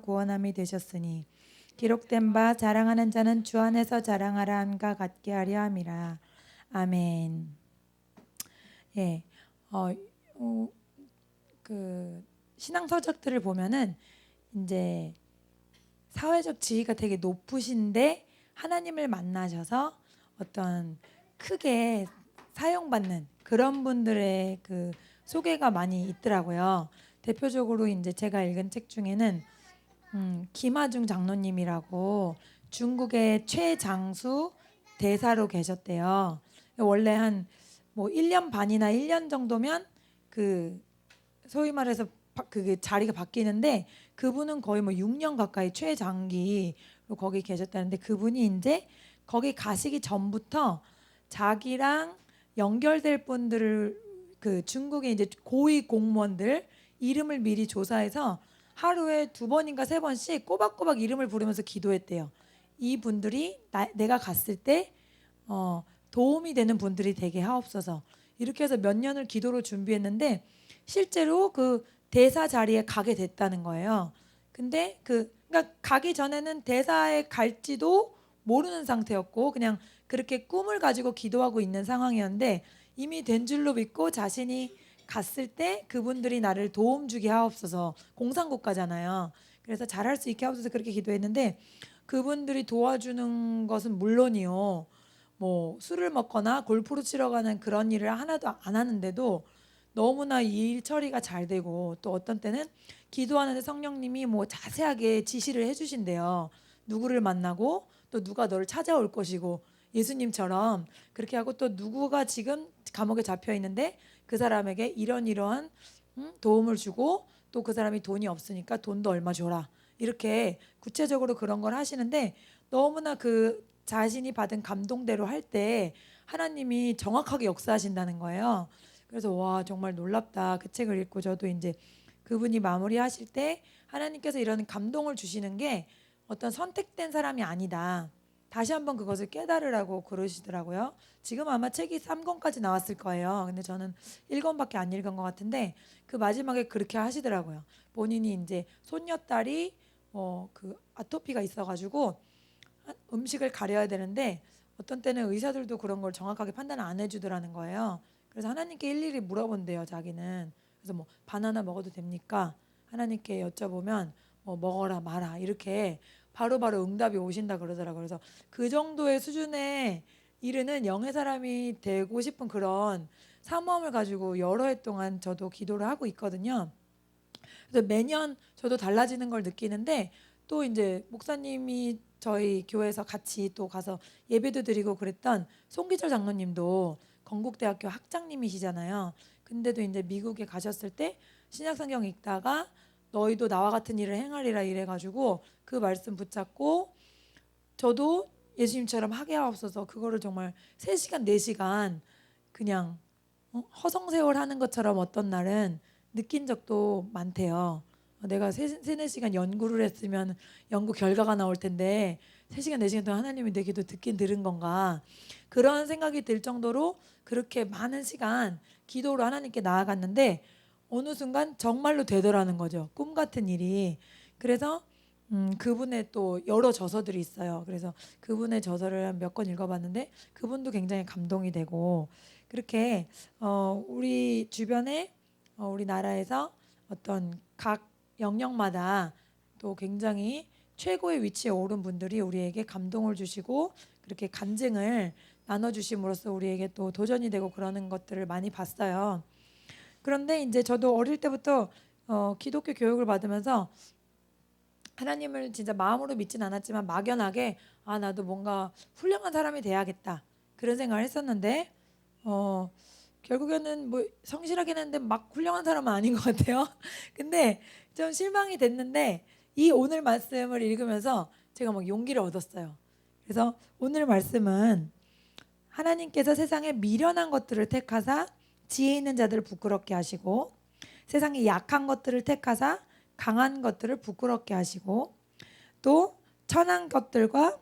구원함이 되셨으니 기록된 바 자랑하는 자는 주 안에서 자랑하라 함과 같게 하려 함이라. 아멘. 예, 어, 어, 그 신앙 서적들을 보면은 이제 사회적 지위가 되게 높으신데 하나님을 만나셔서 어떤 크게 사용받는 그런 분들의 그 소개가 많이 있더라고요. 대표적으로 이제 제가 읽은 책 중에는 김하중 장로님이라고 중국의 최장수 대사로 계셨대요. 원래 한 뭐 1년 반이나 1년 정도면 그 소위 말해서 그게 자리가 바뀌는데 그분은 거의 뭐 6년 가까이 최장기로 거기 계셨다는데 그분이 이제 거기 가시기 전부터 자기랑 연결될 분들을 그 중국의 이제 고위 공무원들 이름을 미리 조사해서 하루에 2번인가 3번씩 꼬박꼬박 이름을 부르면서 기도했대요. 이 분들이 내가 갔을 때 도움이 되는 분들이 되게 하옵소서. 이렇게 해서 몇 년을 기도로 준비했는데 실제로 그 대사 자리에 가게 됐다는 거예요. 근데 그러니까 가기 전에는 대사에 갈지도 모르는 상태였고 그냥 그렇게 꿈을 가지고 기도하고 있는 상황이었는데 이미 된 줄로 믿고 자신이 갔을 때 그분들이 나를 도움 주게 하옵소서. 공산국가잖아요. 그래서 잘할 수 있게 하옵소서 그렇게 기도했는데 그분들이 도와주는 것은 물론이요. 뭐 술을 먹거나 골프를 치러 가는 그런 일을 하나도 안 하는데도 너무나 일 처리가 잘 되고 또 어떤 때는 기도하는데 성령님이 뭐 자세하게 지시를 해주신대요. 누구를 만나고 또 누가 너를 찾아올 것이고 예수님처럼 그렇게 하고 또 누구가 지금 감옥에 잡혀 있는데 그 사람에게 이러한 도움을 주고 또 그 사람이 돈이 없으니까 돈도 얼마 줘라 이렇게 구체적으로 그런 걸 하시는데 너무나 그 자신이 받은 감동대로 할 때 하나님이 정확하게 역사하신다는 거예요. 그래서 와 정말 놀랍다. 그 책을 읽고 저도 이제 그분이 마무리하실 때 하나님께서 이런 감동을 주시는 게 어떤 선택된 사람이 아니다. 다시 한번 그것을 깨달으라고 그러시더라고요. 지금 아마 책이 3권까지 나왔을 거예요. 근데 저는 1권밖에 안 읽은 것 같은데 그 마지막에 그렇게 하시더라고요. 본인이 이제 손녀딸이 그 아토피가 있어가지고 음식을 가려야 되는데 어떤 때는 의사들도 그런 걸 정확하게 판단을 안 해주더라는 거예요. 그래서 하나님께 일일이 물어본대요, 자기는. 그래서 뭐 바나나 먹어도 됩니까? 하나님께 여쭤보면 뭐 먹어라 마라 이렇게 바로바로 응답이 오신다 그러더라고요. 그래서 그 정도의 수준의 이르는 영의 사람이 되고 싶은 그런 사모함을 가지고 여러 해 동안 저도 기도를 하고 있거든요. 그래서 매년 저도 달라지는 걸 느끼는데 또 이제 목사님이 저희 교회에서 같이 또 가서 예배도 드리고 그랬던 송기철 장로님도 건국대학교 학장님이시잖아요. 근데도 이제 미국에 가셨을 때 신약성경 읽다가 너희도 나와 같은 일을 행하리라 이래가지고 그 말씀 붙잡고 저도 예수님처럼 하게 하옵소서 그거를 정말 3시간 4시간 그냥 허송세월 하는 것처럼 어떤 날은 느낀 적도 많대요. 내가 4시간 연구를 했으면 연구 결과가 나올 텐데 3시간 4시간 동안 하나님이 내 기도 듣긴 들은 건가 그런 생각이 들 정도로 그렇게 많은 시간 기도로 하나님께 나아갔는데 어느 순간 정말로 되더라는 거죠. 꿈 같은 일이. 그래서 그분의 또 여러 저서들이 있어요. 그래서 그분의 저서를 몇 권 읽어봤는데 그분도 굉장히 감동이 되고 그렇게 우리 주변에 우리나라에서 어떤 각 영역마다 또 굉장히 최고의 위치에 오른 분들이 우리에게 감동을 주시고 그렇게 간증을 나눠주심으로써 우리에게 또 도전이 되고 그러는 것들을 많이 봤어요. 그런데 이제 저도 어릴 때부터 기독교 교육을 받으면서 하나님을 진짜 마음으로 믿진 않았지만 막연하게 아 나도 뭔가 훌륭한 사람이 돼야겠다 그런 생각을 했었는데 어 결국에는 뭐 성실하긴 했는데 막 훌륭한 사람은 아닌 것 같아요. 근데 좀 실망이 됐는데 이 오늘 말씀을 읽으면서 제가 막 용기를 얻었어요. 그래서 오늘 말씀은 하나님께서 세상에 미련한 것들을 택하사 지혜 있는 자들을 부끄럽게 하시고 세상에 약한 것들을 택하사 강한 것들을 부끄럽게 하시고 또 천한 것들과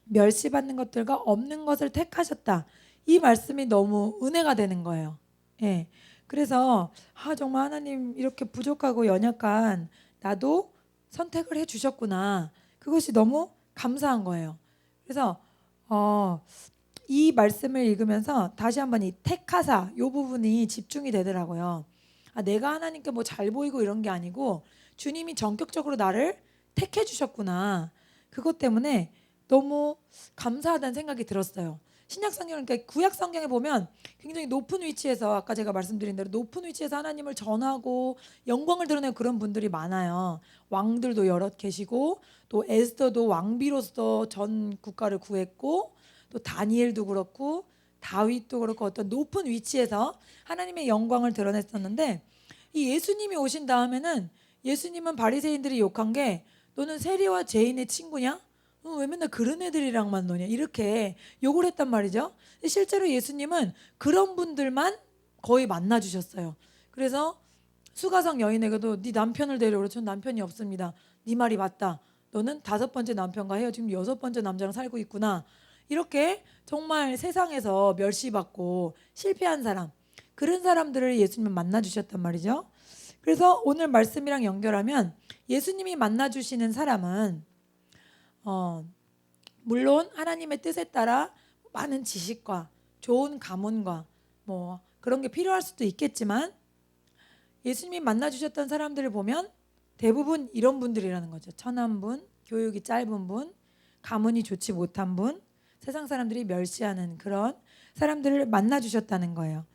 멸시받는 것들과 없는 것을 택하셨다. 이 말씀이 너무 은혜가 되는 거예요. 예. 그래서 정말 하나님 이렇게 부족하고 연약한 나도 선택을 해주셨구나. 그것이 너무 감사한 거예요. 그래서 이 말씀을 읽으면서 다시 한번 이 택하사 이 부분이 집중이 되더라고요. 내가 하나님께 뭐 잘 보이고 이런 게 아니고 주님이 전격적으로 나를 택해 주셨구나. 그것 때문에 너무 감사하다는 생각이 들었어요. 신약 성경, 그러니까 구약 성경에 보면 굉장히 높은 위치에서, 아까 제가 말씀드린 대로 높은 위치에서 하나님을 전하고 영광을 드러내는 그런 분들이 많아요. 왕들도 여럿 계시고, 또 에스더도 왕비로서 전 국가를 구했고, 또 다니엘도 그렇고 다윗도 그렇고 어떤 높은 위치에서 하나님의 영광을 드러냈었는데, 이 예수님이 오신 다음에는 예수님은 바리새인들이 욕한 게, 너는 세리와 죄인의 친구냐? 왜 맨날 그런 애들이랑만 노냐? 이렇게 욕을 했단 말이죠. 실제로 예수님은 그런 분들만 거의 만나 주셨어요. 그래서 수가성 여인에게도 네 남편을 데려오라. 전 남편이 없습니다. 네 말이 맞다. 너는 5번째 남편과 헤어지고 6번째 남자랑 살고 있구나. 이렇게 정말 세상에서 멸시받고 실패한 사람, 그런 사람들을 예수님은 만나 주셨단 말이죠. 그래서 오늘 말씀이랑 연결하면 예수님이 만나 주시는 사람은 물론 하나님의 뜻에 따라 많은 지식과 좋은 가문과 뭐 그런 게 필요할 수도 있겠지만, 예수님이 만나 주셨던 사람들을 보면 대부분 이런 분들이라는 거죠. 천한 분, 교육이 짧은 분, 가문이 좋지 못한 분, 세상 사람들이 멸시하는 그런 사람들을 만나 주셨다는 거예요.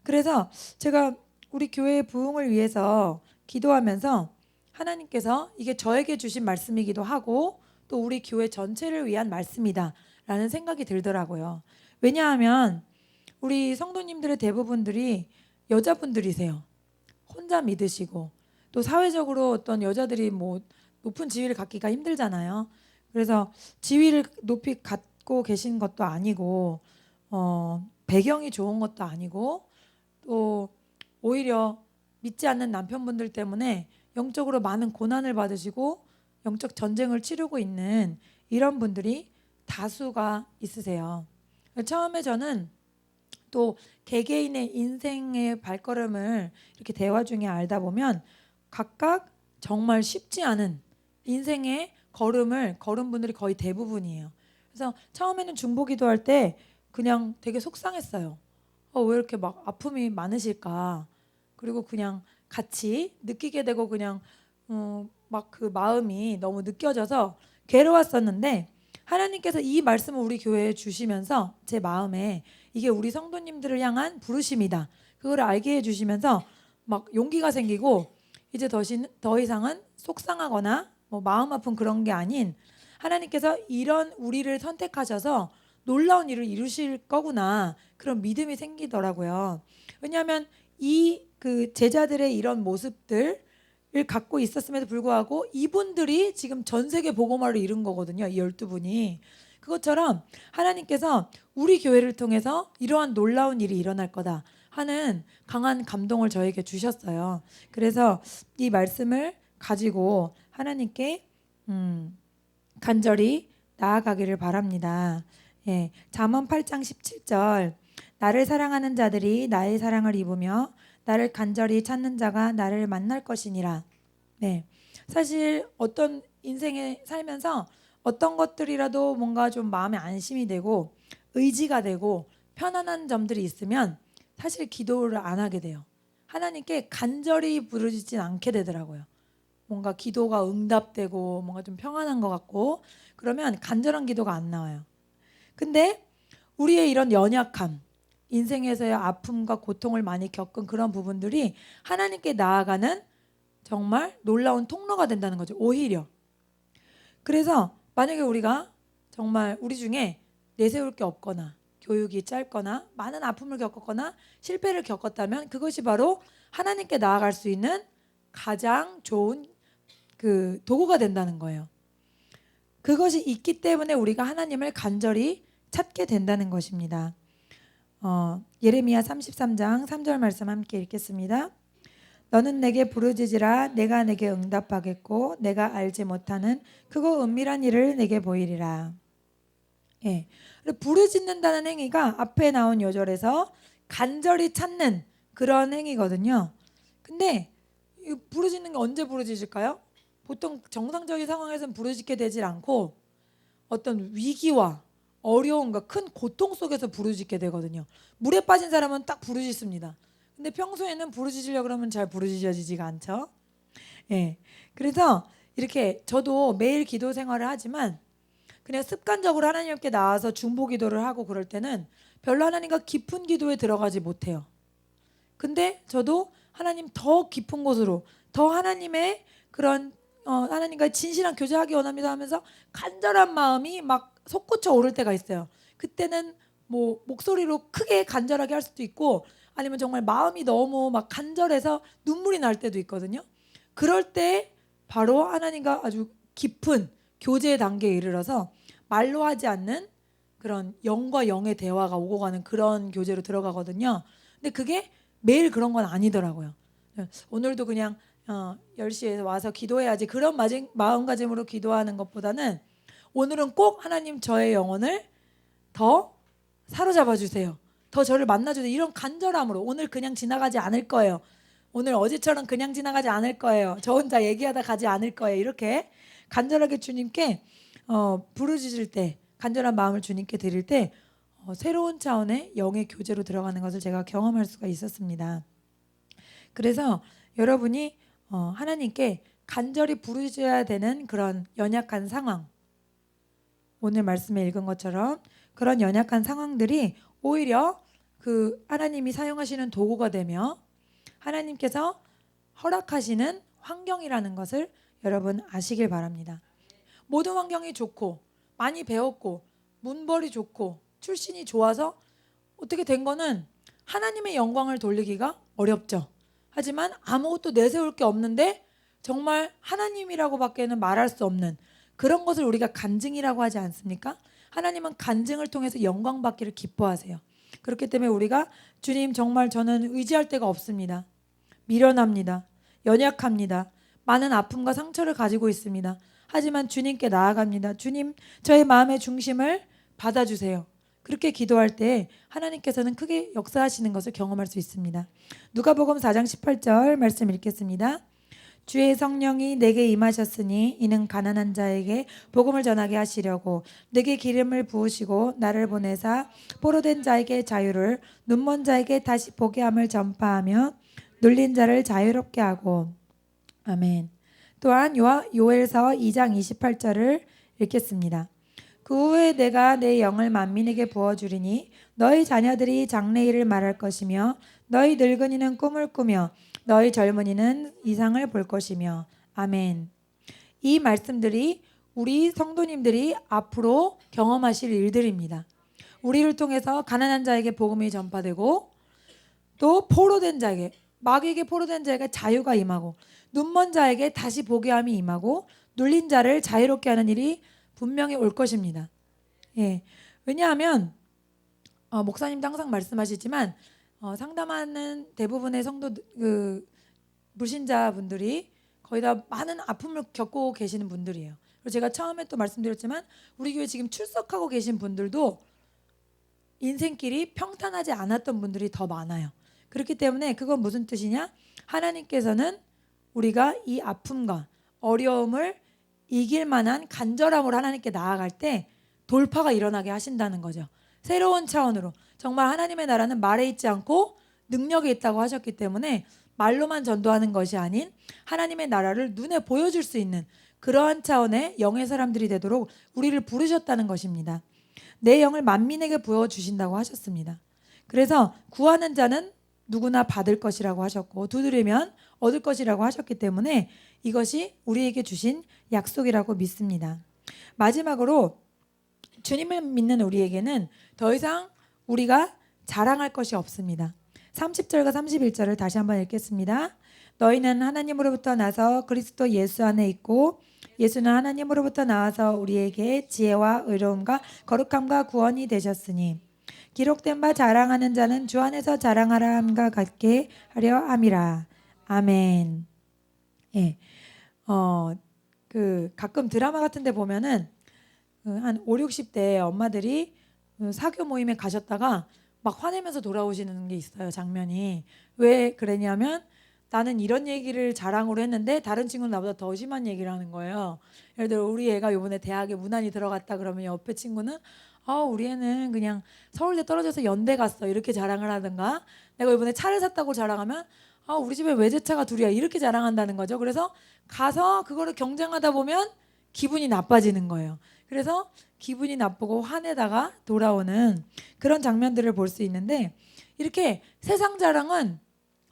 그래서 제가 우리 교회의 부흥을 위해서 기도하면서 하나님께서 이게 저에게 주신 말씀이기도 하고 또 우리 교회 전체를 위한 말씀이다 라는 생각이 들더라고요. 왜냐하면 우리 성도님들의 대부분들이 여자분들이세요. 혼자 믿으시고 또 사회적으로 어떤 여자들이 뭐 높은 지위를 갖기가 힘들잖아요. 그래서 지위를 높이 갖고 계신 것도 아니고 배경이 좋은 것도 아니고 또 오히려 믿지 않는 남편분들 때문에 영적으로 많은 고난을 받으시고 영적 전쟁을 치르고 있는 이런 분들이 다수가 있으세요. 처음에 저는 또 개개인의 인생의 발걸음을 이렇게 대화 중에 알다 보면 각각 정말 쉽지 않은 인생의 걸음을 걸은 분들이 거의 대부분이에요. 그래서 처음에는 중보기도할 때 그냥 되게 속상했어요. 왜 이렇게 막 아픔이 많으실까? 그리고 그냥 같이 느끼게 되고 그냥 막 그 마음이 너무 느껴져서 괴로웠었는데, 하나님께서 이 말씀을 우리 교회에 주시면서 제 마음에 이게 우리 성도님들을 향한 부르심이다, 그걸 알게 해주시면서 막 용기가 생기고, 이제 더 이상은 속상하거나 뭐 마음 아픈 그런 게 아닌, 하나님께서 이런 우리를 선택하셔서 놀라운 일을 이루실 거구나, 그런 믿음이 생기더라고요. 왜냐하면 이 그 제자들의 이런 모습들을 갖고 있었음에도 불구하고 이분들이 지금 전 세계 복음화를 이룬 거거든요. 이 12분이. 그것처럼 하나님께서 우리 교회를 통해서 이러한 놀라운 일이 일어날 거다 하는 강한 감동을 저에게 주셨어요. 그래서 이 말씀을 가지고 하나님께 간절히 나아가기를 바랍니다. 예, 잠언 8장 17절, 나를 사랑하는 자들이 나의 사랑을 입으며 나를 간절히 찾는 자가 나를 만날 것이니라. 네, 사실 어떤 인생에 살면서 어떤 것들이라도 뭔가 좀 마음에 안심이 되고 의지가 되고 편안한 점들이 있으면 사실 기도를 안 하게 돼요. 하나님께 간절히 부르짖진 않게 되더라고요. 뭔가 기도가 응답되고 뭔가 좀 평안한 것 같고 그러면 간절한 기도가 안 나와요. 근데 우리의 이런 연약함, 인생에서의 아픔과 고통을 많이 겪은 그런 부분들이 하나님께 나아가는 정말 놀라운 통로가 된다는 거죠. 오히려. 그래서 만약에 우리가 정말 우리 중에 내세울 게 없거나 교육이 짧거나 많은 아픔을 겪었거나 실패를 겪었다면 그것이 바로 하나님께 나아갈 수 있는 가장 좋은 그 도구가 된다는 거예요. 그것이 있기 때문에 우리가 하나님을 간절히 찾게 된다는 것입니다. 예레미야 33장 3절 말씀 함께 읽겠습니다. 너는 내게 부르짖으라 내가 내게 응답하겠고 내가 알지 못하는 크고 은밀한 일을 내게 보이리라. 예. 부르짖는다는 행위가 앞에 나온 요절에서 간절히 찾는 그런 행위거든요. 근데 부르짖는 게 언제 부르짖을까요? 보통 정상적인 상황에서는 부르짖게 되질 않고 어떤 위기와 어려움과 큰 고통 속에서 부르짖게 되거든요. 물에 빠진 사람은 딱 부르짖습니다. 근데 평소에는 부르짖으려고 그러면 잘 부르짖어지지가 않죠. 예. 그래서 이렇게 저도 매일 기도 생활을 하지만 그냥 습관적으로 하나님께 나와서 중보 기도를 하고 그럴 때는 별로 하나님과 깊은 기도에 들어가지 못해요. 근데 저도 하나님 더 깊은 곳으로 더 하나님의 그런 하나님과 진실한 교제하기 원합니다 하면서 간절한 마음이 막 솟구쳐 오를 때가 있어요. 그때는 뭐 목소리로 크게 간절하게 할 수도 있고 아니면 정말 마음이 너무 막 간절해서 눈물이 날 때도 있거든요. 그럴 때 바로 하나님과 아주 깊은 교제의 단계에 이르러서 말로 하지 않는 그런 영과 영의 대화가 오고 가는 그런 교제로 들어가거든요. 근데 그게 매일 그런 건 아니더라고요. 오늘도 그냥 10시에 와서 기도해야지 그런 마음가짐으로 기도하는 것보다는 오늘은 꼭 하나님 저의 영혼을 더 사로잡아 주세요. 더 저를 만나주세요. 이런 간절함으로 오늘 그냥 지나가지 않을 거예요. 오늘 어제처럼 그냥 지나가지 않을 거예요. 저 혼자 얘기하다 가지 않을 거예요. 이렇게 간절하게 주님께 부르짖을 때 간절한 마음을 주님께 드릴 때 새로운 차원의 영의 교제로 들어가는 것을 제가 경험할 수가 있었습니다. 그래서 여러분이 하나님께 간절히 부르짖어야 되는 그런 연약한 상황, 오늘 말씀에 읽은 것처럼 그런 연약한 상황들이 오히려 그 하나님이 사용하시는 도구가 되며 하나님께서 허락하시는 환경이라는 것을 여러분 아시길 바랍니다. 모든 환경이 좋고 많이 배웠고 문벌이 좋고 출신이 좋아서 어떻게 된 거는 하나님의 영광을 돌리기가 어렵죠. 하지만 아무것도 내세울 게 없는데 정말 하나님이라고밖에는 말할 수 없는 그런 것을 우리가 간증이라고 하지 않습니까? 하나님은 간증을 통해서 영광 받기를 기뻐하세요. 그렇기 때문에 우리가 주님 정말 저는 의지할 데가 없습니다. 미련합니다. 연약합니다. 많은 아픔과 상처를 가지고 있습니다. 하지만 주님께 나아갑니다. 주님 저의 마음의 중심을 받아주세요. 그렇게 기도할 때 하나님께서는 크게 역사하시는 것을 경험할 수 있습니다. 누가복음 4장 18절 말씀 읽겠습니다. 주의 성령이 내게 임하셨으니 이는 가난한 자에게 복음을 전하게 하시려고 내게 기름을 부으시고 나를 보내사 포로된 자에게 자유를 눈먼 자에게 다시 보게 함을 전파하며 눌린 자를 자유롭게 하고. 아멘. 또한 요엘서 2장 28절을 읽겠습니다. 그 후에 내가 내 영을 만민에게 부어주리니 너희 자녀들이 장래일을 말할 것이며 너희 늙은이는 꿈을 꾸며 너희 젊은이는 이상을 볼 것이며. 아멘. 이 말씀들이 우리 성도님들이 앞으로 경험하실 일들입니다. 우리를 통해서 가난한 자에게 복음이 전파되고 또 포로된 자에게 마귀에게 포로된 자에게 자유가 임하고 눈먼 자에게 다시 보게 함이 임하고 눌린 자를 자유롭게 하는 일이 분명히 올 것입니다. 예. 왜냐하면 목사님도 항상 말씀하시지만 상담하는 대부분의 성도 불신자분들이 거의 다 많은 아픔을 겪고 계시는 분들이에요. 그리고 제가 처음에 또 말씀드렸지만 우리 교회 지금 출석하고 계신 분들도 인생길이 평탄하지 않았던 분들이 더 많아요. 그렇기 때문에 그건 무슨 뜻이냐? 하나님께서는 우리가 이 아픔과 어려움을 이길 만한 간절함으로 하나님께 나아갈 때 돌파가 일어나게 하신다는 거죠. 새로운 차원으로 정말 하나님의 나라는 말에 있지 않고 능력에 있다고 하셨기 때문에 말로만 전도하는 것이 아닌 하나님의 나라를 눈에 보여줄 수 있는 그러한 차원의 영의 사람들이 되도록 우리를 부르셨다는 것입니다. 내 영을 만민에게 부어주신다고 하셨습니다. 그래서 구하는 자는 누구나 받을 것이라고 하셨고 두드리면 얻을 것이라고 하셨기 때문에 이것이 우리에게 주신 약속이라고 믿습니다. 마지막으로 주님을 믿는 우리에게는 더 이상 우리가 자랑할 것이 없습니다. 30절과 31절을 다시 한번 읽겠습니다. 너희는 하나님으로부터 나서 그리스도 예수 안에 있고 예수는 하나님으로부터 나와서 우리에게 지혜와 의로움과 거룩함과 구원이 되셨으니 기록된 바 자랑하는 자는 주 안에서 자랑하라 함과 같게 하려 함이라. 아멘. 예. 가끔 드라마 같은 데 보면은 한 5, 60대 엄마들이 사교 모임에 가셨다가 막 화내면서 돌아오시는 게 있어요. 장면이. 왜 그러냐면 나는 이런 얘기를 자랑으로 했는데 다른 친구는 나보다 더 심한 얘기를 하는 거예요. 예를 들어 우리 애가 이번에 대학에 무난히 들어갔다 그러면 옆에 친구는 우리 애는 그냥 서울대 떨어져서 연대 갔어 이렇게 자랑을 하든가, 내가 이번에 차를 샀다고 자랑하면 우리 집에 외제차가 둘이야 이렇게 자랑한다는 거죠. 그래서 가서 그거를 경쟁하다 보면 기분이 나빠지는 거예요. 그래서 기분이 나쁘고 화내다가 돌아오는 그런 장면들을 볼 수 있는데, 이렇게 세상 자랑은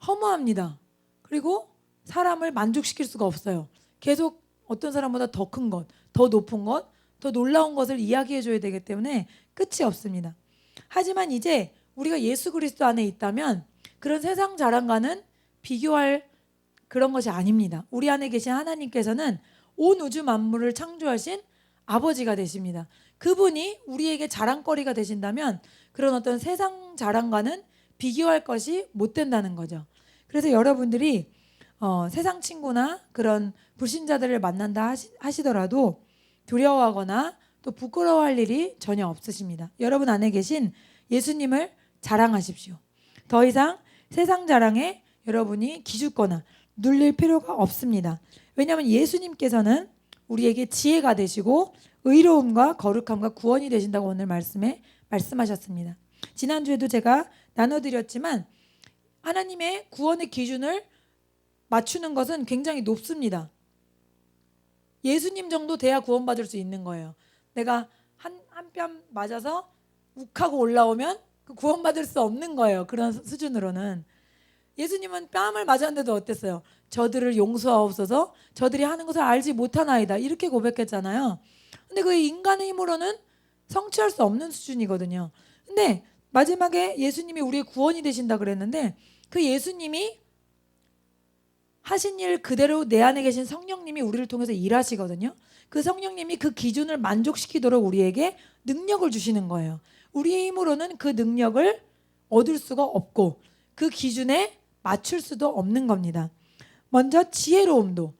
허무합니다. 그리고 사람을 만족시킬 수가 없어요. 계속 어떤 사람보다 더 큰 것, 더 높은 것, 더 놀라운 것을 이야기해 줘야 되기 때문에 끝이 없습니다. 하지만 이제 우리가 예수 그리스도 안에 있다면 그런 세상 자랑과는 비교할 그런 것이 아닙니다. 우리 안에 계신 하나님께서는 온 우주 만물을 창조하신 아버지가 되십니다. 그분이 우리에게 자랑거리가 되신다면 그런 어떤 세상 자랑과는 비교할 것이 못 된다는 거죠. 그래서 여러분들이 세상 친구나 그런 불신자들을 만난다 하시더라도 두려워하거나 또 부끄러워할 일이 전혀 없으십니다. 여러분 안에 계신 예수님을 자랑하십시오. 더 이상 세상 자랑에 여러분이 기죽거나 눌릴 필요가 없습니다. 왜냐하면 예수님께서는 우리에게 지혜가 되시고 의로움과 거룩함과 구원이 되신다고 오늘 말씀에 말씀하셨습니다. 지난주에도 제가 나눠드렸지만 하나님의 구원의 기준을 맞추는 것은 굉장히 높습니다. 예수님 정도 돼야 구원받을 수 있는 거예요. 내가 한 뼘 맞아서 욱하고 올라오면 구원받을 수 없는 거예요. 그런 수준으로는. 예수님은 뺨을 맞았는데도 어땠어요? 저들을 용서하옵소서, 저들이 하는 것을 알지 못하나이다 이렇게 고백했잖아요. 근데 그 인간의 힘으로는 성취할 수 없는 수준이거든요. 근데 마지막에 예수님이 우리의 구원이 되신다 그랬는데 그 예수님이 하신 일 그대로 내 안에 계신 성령님이 우리를 통해서 일하시거든요. 그 성령님이 그 기준을 만족시키도록 우리에게 능력을 주시는 거예요. 우리의 힘으로는 그 능력을 얻을 수가 없고 그 기준에 맞출 수도 없는 겁니다. 먼저 지혜로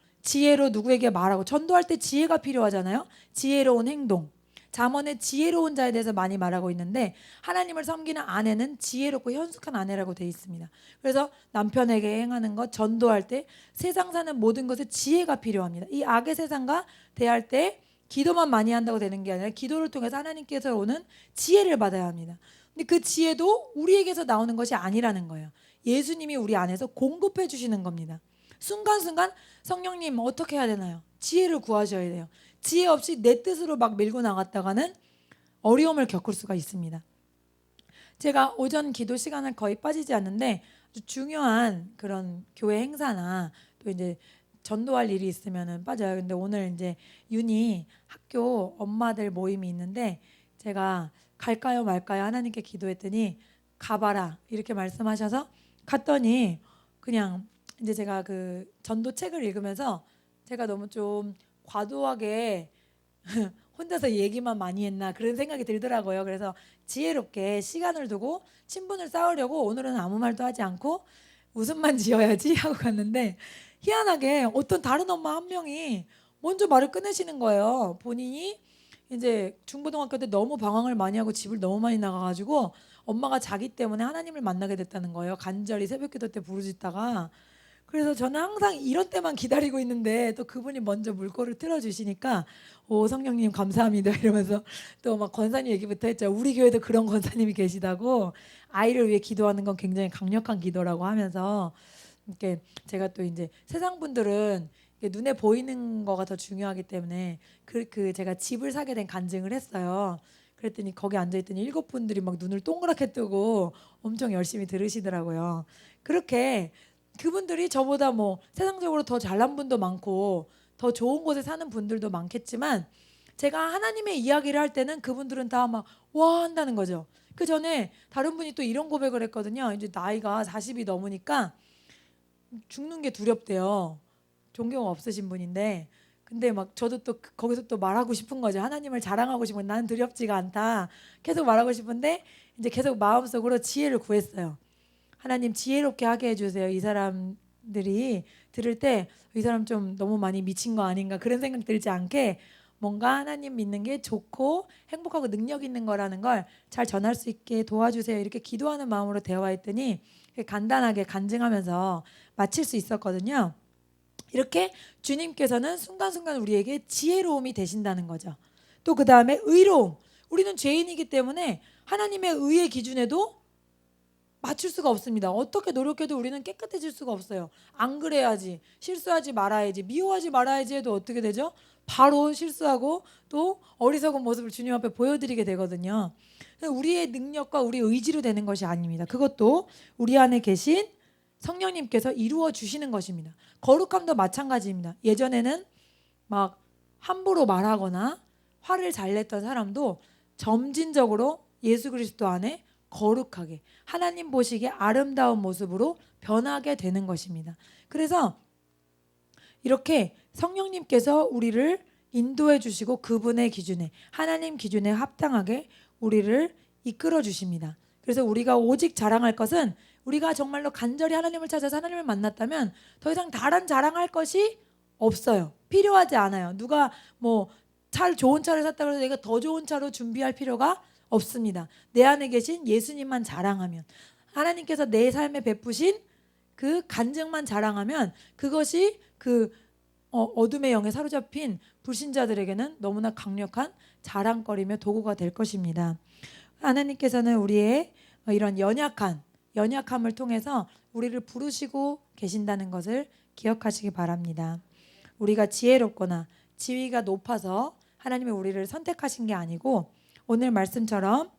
누구에게 말하고, 전도할 때 지혜가 필요하잖아요. 지혜로운 행동. 잠언에 지혜로운 자에 대해서 많이 말하고 있는데 하나님을 섬기는 아내는 지혜롭고 현숙한 아내라고 되어 있습니다. 그래서 남편에게 행하는 것, 전도할 때 세상 사는 모든 것에 지혜가 필요합니다. 이 악의 세상과 대할 때 기도만 많이 한다고 되는 게 아니라 기도를 통해서 하나님께서 오는 지혜를 받아야 합니다. 근데 그 지혜도 우리에게서 나오는 것이 아니라는 거예요. 예수님이 우리 안에서 공급해 주시는 겁니다. 순간순간 성령님 어떻게 해야 되나요? 지혜를 구하셔야 돼요. 지혜 없이 내 뜻으로 막 밀고 나갔다가는 어려움을 겪을 수가 있습니다. 제가 오전 기도 시간을 거의 빠지지 않는데 아주 중요한 그런 교회 행사나 또 이제 전도할 일이 있으면은 빠져요. 근데 오늘 이제 윤희 학교 엄마들 모임이 있는데 제가 갈까요 말까요 하나님께 기도했더니 가봐라 이렇게 말씀하셔서 갔더니 그냥 이제 제가 그 전도 책을 읽으면서 제가 너무 좀 과도하게 혼자서 얘기만 많이 했나 그런 생각이 들더라고요. 그래서 지혜롭게 시간을 두고 친분을 쌓으려고 오늘은 아무 말도 하지 않고 웃음만 지어야지 하고 갔는데 희한하게 어떤 다른 엄마 한 명이 먼저 말을 꺼내시는 거예요. 본인이 이제 중고등학교 때 너무 방황을 많이 하고 집을 너무 많이 나가가지고 엄마가 자기 때문에 하나님을 만나게 됐다는 거예요. 간절히 새벽기도 때 부르짖다가. 그래서 저는 항상 이런 때만 기다리고 있는데 또 그분이 먼저 물꼬를 틀어주시니까 오 성령님 감사합니다 이러면서 또 막 권사님 얘기부터 했죠. 우리 교회도 그런 권사님이 계시다고, 아이를 위해 기도하는 건 굉장히 강력한 기도라고 하면서 이렇게 제가 또 이제 세상 분들은 눈에 보이는 거가 더 중요하기 때문에 그 제가 집을 사게 된 간증을 했어요. 그랬더니 거기 앉아있더니 7분들이 막 눈을 동그랗게 뜨고 엄청 열심히 들으시더라고요. 그렇게 그분들이 저보다 뭐 세상적으로 더 잘난 분도 많고 더 좋은 곳에 사는 분들도 많겠지만 제가 하나님의 이야기를 할 때는 그분들은 다 막 와 한다는 거죠. 그 전에 다른 분이 또 이런 고백을 했거든요. 이제 나이가 40이 넘으니까 죽는 게 두렵대요. 존경 없으신 분인데 근데 막 저도 또 거기서 또 말하고 싶은 거죠. 하나님을 자랑하고 싶은, 나는 두렵지가 않다 계속 말하고 싶은데 이제 계속 마음속으로 지혜를 구했어요. 하나님 지혜롭게 하게 해주세요. 이 사람들이 들을 때 이 사람 좀 너무 많이 미친 거 아닌가 그런 생각 들지 않게 뭔가 하나님 믿는 게 좋고 행복하고 능력 있는 거라는 걸 잘 전할 수 있게 도와주세요. 이렇게 기도하는 마음으로 대화했더니 간단하게 간증하면서 마칠 수 있었거든요. 이렇게 주님께서는 순간순간 우리에게 지혜로움이 되신다는 거죠. 또 그 다음에 의로움. 우리는 죄인이기 때문에 하나님의 의의 기준에도 맞출 수가 없습니다. 어떻게 노력해도 우리는 깨끗해질 수가 없어요. 안 그래야지, 실수하지 말아야지, 미워하지 말아야지 해도 어떻게 되죠? 바로 실수하고 또 어리석은 모습을 주님 앞에 보여드리게 되거든요. 우리의 능력과 우리의 의지로 되는 것이 아닙니다. 그것도 우리 안에 계신 성령님께서 이루어 주시는 것입니다. 거룩함도 마찬가지입니다. 예전에는 막 함부로 말하거나 화를 잘 냈던 사람도 점진적으로 예수 그리스도 안에 거룩하게 하나님 보시기에 아름다운 모습으로 변하게 되는 것입니다. 그래서 이렇게 성령님께서 우리를 인도해 주시고 그분의 기준에 하나님 기준에 합당하게 우리를 이끌어 주십니다. 그래서 우리가 오직 자랑할 것은 우리가 정말로 간절히 하나님을 찾아서 하나님을 만났다면 더 이상 다른 자랑할 것이 없어요. 필요하지 않아요. 누가 뭐 좋은 차를 샀다고 해서 내가 더 좋은 차로 준비할 필요가 없습니다. 내 안에 계신 예수님만 자랑하면, 하나님께서 내 삶에 베푸신 그 간증만 자랑하면 그것이 그 어둠의 영에 사로잡힌 불신자들에게는 너무나 강력한 자랑거리며 도구가 될 것입니다. 하나님께서는 우리의 이런 연약함을 통해서 우리를 부르시고 계신다는 것을 기억하시기 바랍니다. 우리가 지혜롭거나 지위가 높아서 하나님이 우리를 선택하신 게 아니고 오늘 말씀처럼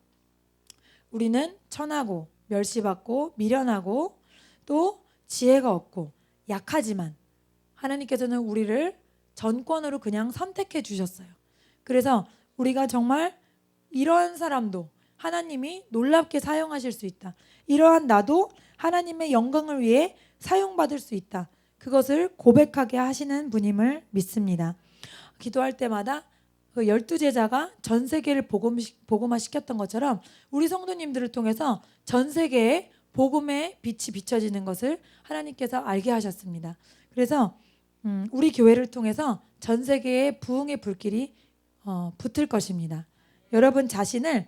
우리는 천하고 멸시받고 미련하고 또 지혜가 없고 약하지만 하나님께서는 우리를 전권으로 그냥 선택해 주셨어요. 그래서 우리가 정말 이러한 사람도 하나님이 놀랍게 사용하실 수 있다. 이러한 나도 하나님의 영광을 위해 사용받을 수 있다. 그것을 고백하게 하시는 분임을 믿습니다. 기도할 때마다 그 12제자가 전 세계를 복음화시켰던 것처럼 우리 성도님들을 통해서 전 세계에 복음의 빛이 비춰지는 것을 하나님께서 알게 하셨습니다. 그래서 우리 교회를 통해서 전 세계에 부흥의 불길이 붙을 것입니다. 여러분 자신을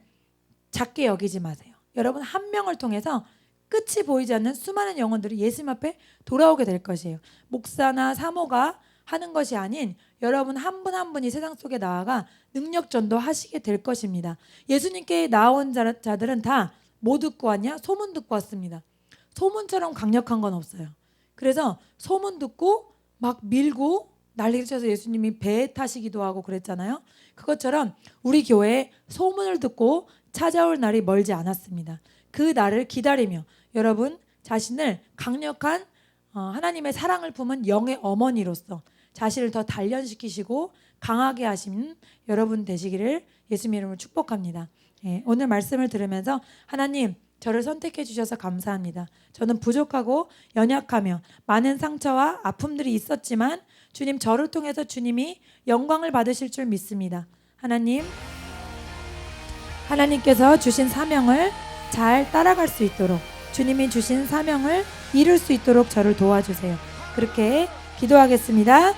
작게 여기지 마세요. 여러분 한 명을 통해서 끝이 보이지 않는 수많은 영혼들이 예수님 앞에 돌아오게 될 것이에요. 목사나 사모가 하는 것이 아닌 여러분 한 분 한 분이 세상 속에 나아가 능력 전도하시게 될 것입니다. 예수님께 나온 자들은 다 뭐 듣고 왔냐? 소문 듣고 왔습니다. 소문처럼 강력한 건 없어요. 그래서 소문 듣고 막 밀고 난리를 쳐서 예수님이 배 타시기도 하고 그랬잖아요. 그것처럼 우리 교회에 소문을 듣고 찾아올 날이 멀지 않았습니다. 그 날을 기다리며 여러분 자신을 강력한 하나님의 사랑을 품은 영의 어머니로서 자신을 더 단련시키시고 강하게 하시는 여러분 되시기를 예수님의 이름으로 축복합니다. 오늘 말씀을 들으면서 하나님 저를 선택해 주셔서 감사합니다. 저는 부족하고 연약하며 많은 상처와 아픔들이 있었지만 주님 저를 통해서 주님이 영광을 받으실 줄 믿습니다. 하나님께서 주신 사명을 잘 따라갈 수 있도록 주님이 주신 사명을 이룰 수 있도록 저를 도와주세요. 그렇게 기도하겠습니다.